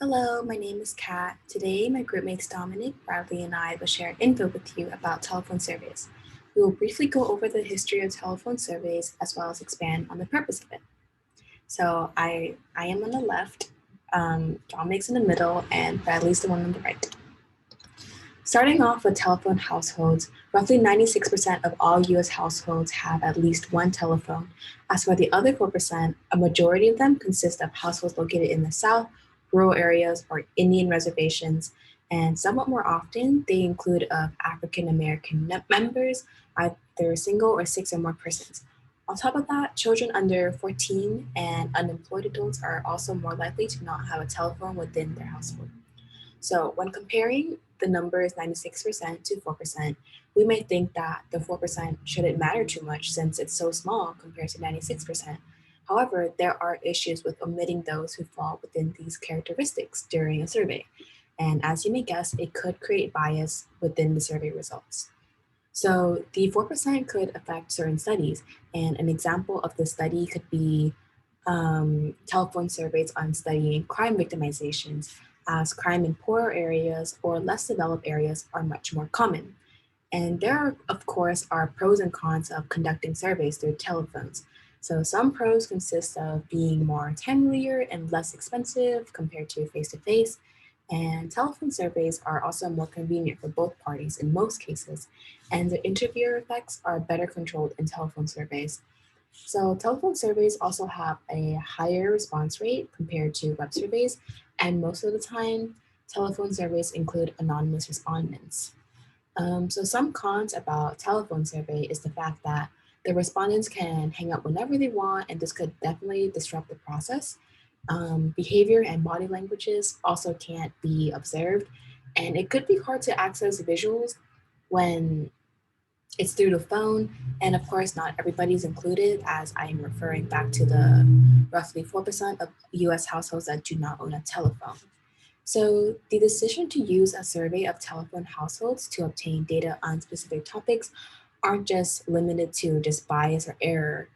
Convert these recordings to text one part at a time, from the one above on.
Hello, my name is Kat. Today, my groupmates Dominic, Bradley, and I will share info with you about telephone surveys. We will briefly go over the history of telephone surveys as well as expand on the purpose of it. So I am on the left, Dominic's in the middle, and Bradley's the one on the right. Starting off with telephone households, roughly 96% of all US households have at least one telephone. As for the other 4%, a majority of them consist of households located in the South, rural areas, or Indian reservations, and somewhat more often, they include of African American members, either single or six or more persons. On top of that, children under 14 and unemployed adults are also more likely to not have a telephone within their household. So when comparing the numbers 96% to 4%, we may think that the 4% shouldn't matter too much since it's so small compared to 96%. However, there are issues with omitting those who fall within these characteristics during a survey. And as you may guess, it could create bias within the survey results. So the 4% could affect certain studies. And an example of the study could be telephone surveys on studying crime victimizations, as crime in poorer areas or less developed areas are much more common. And there, are, of course, are pros and cons of conducting surveys through telephones. So some pros consist of being more timelier and less expensive compared to face-to-face, and telephone surveys are also more convenient for both parties in most cases, and the interviewer effects are better controlled in telephone surveys. So telephone surveys also have a higher response rate compared to web surveys, and most of the time, telephone surveys include anonymous respondents. So some cons about telephone survey is the fact that the respondents can hang up whenever they want, and this could definitely disrupt the process. Behavior and body languages also can't be observed, and it could be hard to access visuals when it's through the phone. And of course, not everybody's included, as I am referring back to the roughly 4% of US households that do not own a telephone. So the decision to use a survey of telephone households to obtain data on specific topics aren't just limited to just bias or error,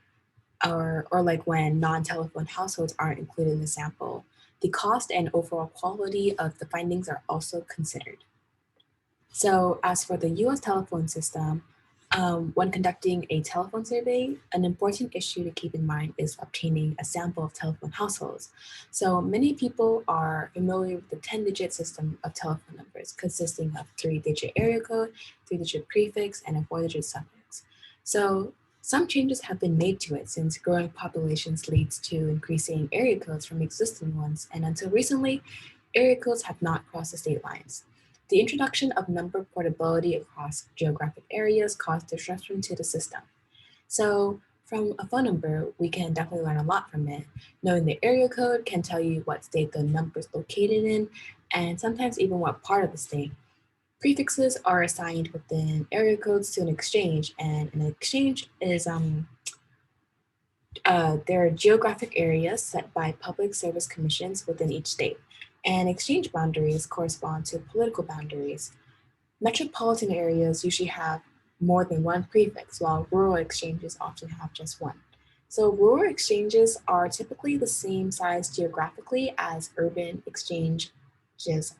or like when non-telephone households aren't included in the sample. The cost and overall quality of the findings are also considered. So as for the US telephone system, when conducting a telephone survey, an important issue to keep in mind is obtaining a sample of telephone households. So many people are familiar with the 10-digit system of telephone numbers, consisting of 3-digit area code, 3-digit prefix, and a 4-digit suffix. So some changes have been made to it since growing populations leads to increasing area codes from existing ones, and until recently, area codes have not crossed the state lines. The introduction of number portability across geographic areas caused disruption to the system. So, from a phone number, we can definitely learn a lot from it. Knowing the area code can tell you what state the number is located in, and sometimes even what part of the state. Prefixes are assigned within area codes to an exchange, and an exchange is there are geographic areas set by public service commissions within each state, and exchange boundaries correspond to political boundaries. Metropolitan areas usually have more than one prefix, while rural exchanges often have just one. So, rural exchanges are typically the same size geographically as urban exchanges,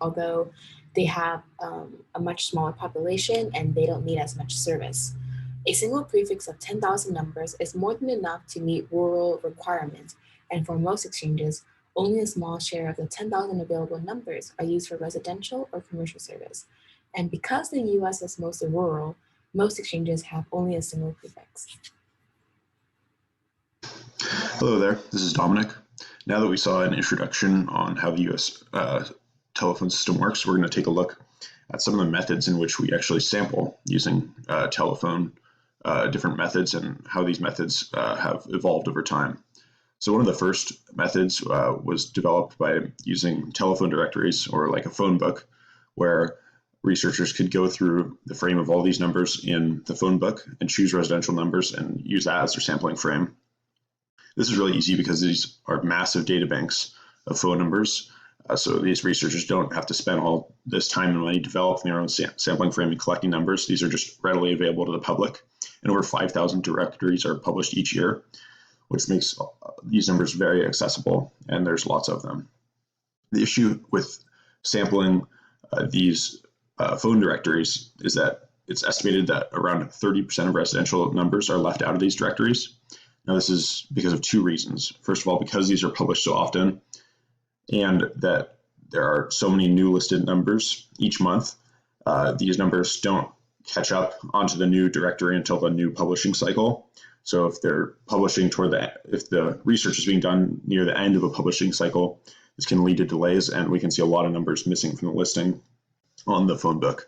although they have a much smaller population and they don't need as much service. A single prefix of 10,000 numbers is more than enough to meet rural requirements, and for most exchanges, only a small share of the 10,000 available numbers are used for residential or commercial service. And because the US is mostly rural, most exchanges have only a single prefix. Hello there, this is Dominic. Now that we saw an introduction on how the US telephone system works, we're going to take a look at some of the methods in which we actually sample using telephone, different methods, and how these methods have evolved over time. So one of the first methods was developed by using telephone directories, or like a phone book, where researchers could go through the frame of all these numbers in the phone book and choose residential numbers and use that as their sampling frame. This is really easy because these are massive data banks of phone numbers. So these researchers don't have to spend all this time and money developing their own sampling frame and collecting numbers. These are just readily available to the public. And over 5,000 directories are published each year, which makes these numbers very accessible, and there's lots of them. The issue with sampling these phone directories is that it's estimated that around 30% of residential numbers are left out of these directories. Now, this is because of two reasons. First of all, because these are published so often, and that there are so many new listed numbers each month, these numbers don't catch up onto the new directory until the new publishing cycle. So if they're publishing if the research is being done near the end of a publishing cycle, this can lead to delays, and we can see a lot of numbers missing from the listing on the phone book.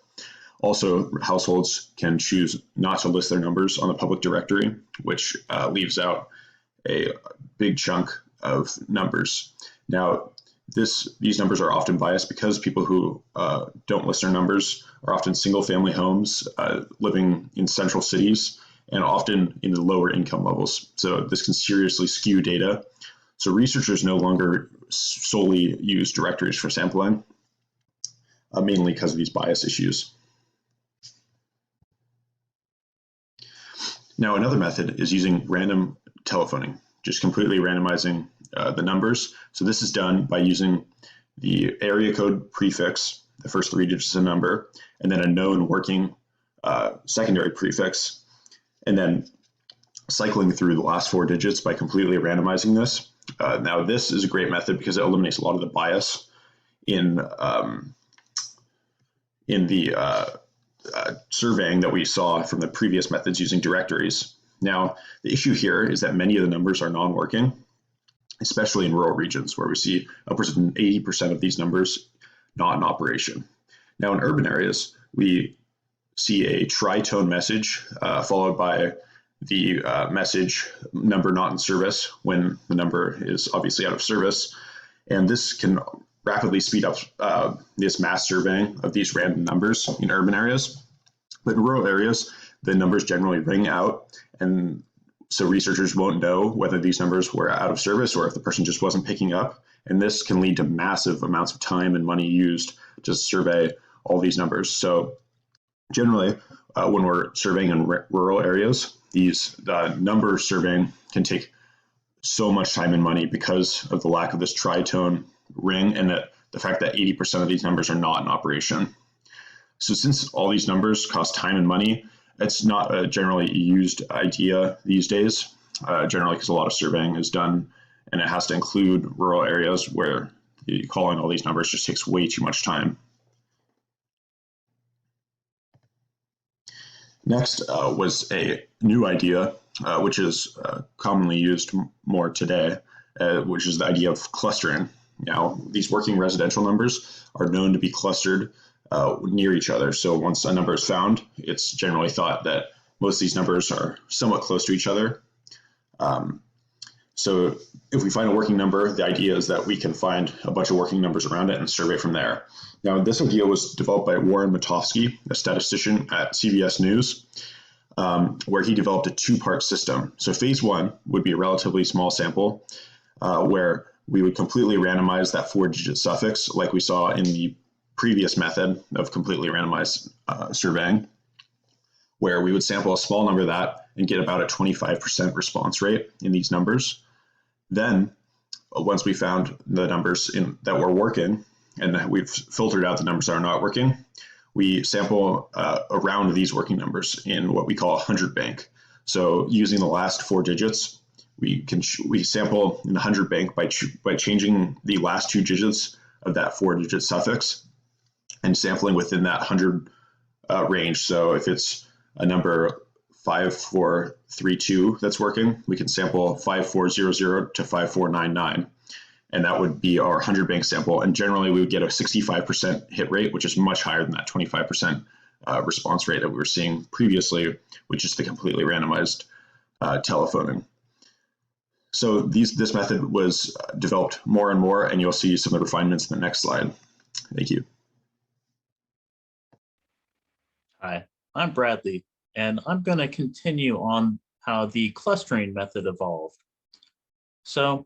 Also, households can choose not to list their numbers on the public directory, which leaves out a big chunk of numbers. Now, these numbers are often biased because people who don't list their numbers are often single-family homes living in central cities and often in the lower income levels. So this can seriously skew data. So researchers no longer solely use directories for sampling, mainly because of these bias issues. Now, another method is using random telephoning, just completely randomizing the numbers. So this is done by using the area code prefix, the first 3 digits of the number, and then a known working secondary prefix, and then cycling through the last 4 digits by completely randomizing this. Now, this is a great method because it eliminates a lot of the bias in the surveying that we saw from the previous methods using directories. Now, the issue here is that many of the numbers are non-working, especially in rural regions where we see upwards of 80% of these numbers not in operation. Now, in urban areas, we see a tritone message followed by the message number not in service when the number is obviously out of service. And this can rapidly speed up this mass surveying of these random numbers in urban areas. But in rural areas, the numbers generally ring out, and so researchers won't know whether these numbers were out of service or if the person just wasn't picking up. And this can lead to massive amounts of time and money used to survey all these numbers. So generally, when we're surveying in rural areas, the number surveying can take so much time and money because of the lack of this tritone ring and the fact that 80% of these numbers are not in operation. So since all these numbers cost time and money, it's not a generally used idea these days, generally because a lot of surveying is done and it has to include rural areas where calling all these numbers just takes way too much time. Next was a new idea, which is commonly used more today, which is the idea of clustering. Now, these working residential numbers are known to be clustered near each other. So once a number is found, it's generally thought that most of these numbers are somewhat close to each other. So if we find a working number, the idea is that we can find a bunch of working numbers around it and survey from there. Now, this idea was developed by Warren Matovsky, a statistician at CBS News, where he developed a 2-part system. So phase 1 would be a relatively small sample where we would completely randomize that 4-digit suffix like we saw in the previous method of completely randomized surveying, where we would sample a small number of that and get about a 25% response rate in these numbers. Then, once we found the numbers that were working, and we've filtered out the numbers that are not working, we sample around these working numbers in what we call a 100 bank. So using the last 4 digits, we sample in the 100 bank by changing the last 2 digits of that 4-digit suffix and sampling within that 100 range. So if it's a number 5432 that's working, we can sample 5400 to 5499. And that would be our 100 bank sample. And generally, we would get a 65% hit rate, which is much higher than that 25% response rate that we were seeing previously, which is the completely randomized telephoning. So this method was developed more and more, and you'll see some of the refinements in the next slide. Thank you. Hi, I'm Bradley, and I'm going to continue on how the clustering method evolved. So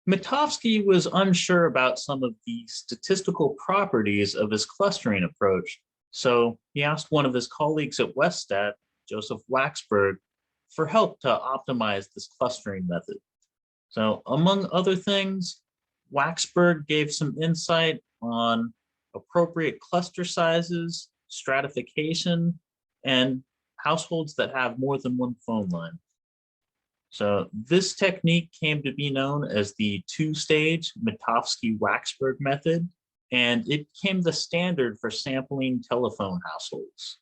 Matovsky was unsure about some of the statistical properties of his clustering approach, so he asked one of his colleagues at Westat, Joseph Waxberg, for help to optimize this clustering method. So among other things, Waxberg gave some insight on appropriate cluster sizes, stratification, and households that have more than one phone line. So this technique came to be known as the two-stage Mitofsky-Waxberg method, and it became the standard for sampling telephone households.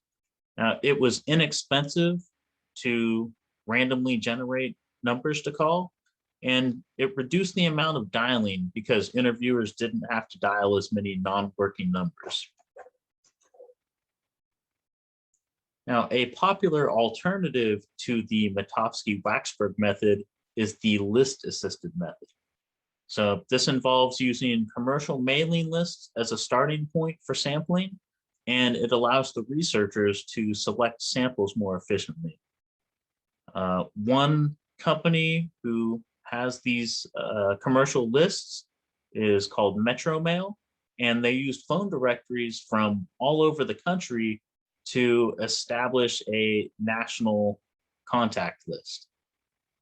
Now, it was inexpensive to randomly generate numbers to call, and it reduced the amount of dialing because interviewers didn't have to dial as many non-working numbers. Now, a popular alternative to the Mitofsky-Waxberg method is the list-assisted method. So this involves using commercial mailing lists as a starting point for sampling, and it allows the researchers to select samples more efficiently. One company who has these commercial lists is called Metromail, and they used phone directories from all over the country to establish a national contact list.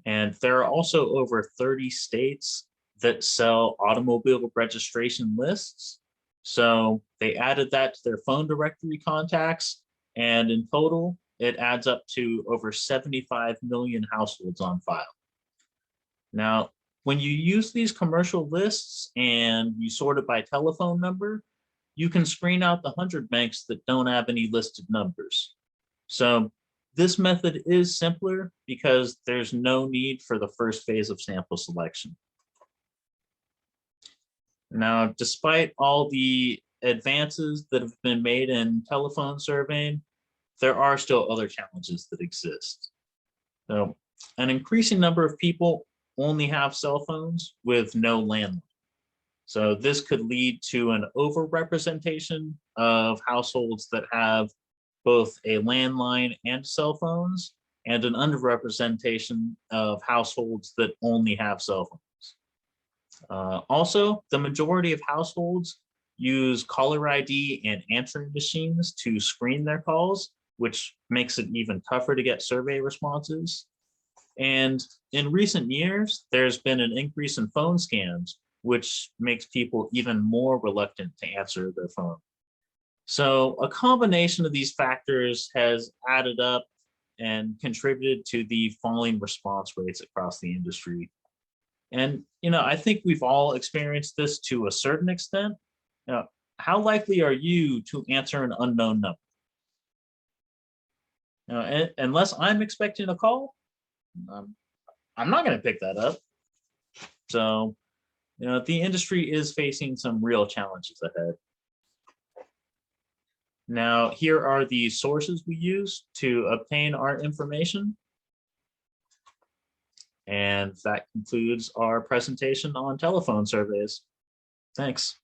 And there are also over 30 states that sell automobile registration lists. So they added that to their phone directory contacts, and in total, it adds up to over 75 million households on file. Now, when you use these commercial lists and you sort it by telephone number, you can screen out the 100 banks that don't have any listed numbers. So this method is simpler because there's no need for the first phase of sample selection. Now, despite all the advances that have been made in telephone surveying, there are still other challenges that exist. So an increasing number of people only have cell phones with no landline. So this could lead to an overrepresentation of households that have both a landline and cell phones, and an underrepresentation of households that only have cell phones. Also, the majority of households use caller ID and answering machines to screen their calls, which makes it even tougher to get survey responses. And in recent years, there's been an increase in phone scams, which makes people even more reluctant to answer their phone. So a combination of these factors has added up and contributed to the falling response rates across the industry. And, I think we've all experienced this to a certain extent. How likely are you to answer an unknown number? Unless I'm expecting a call, I'm not going to pick that up. So, the industry is facing some real challenges ahead. Now, here are the sources we use to obtain our information. And that concludes our presentation on telephone surveys. Thanks.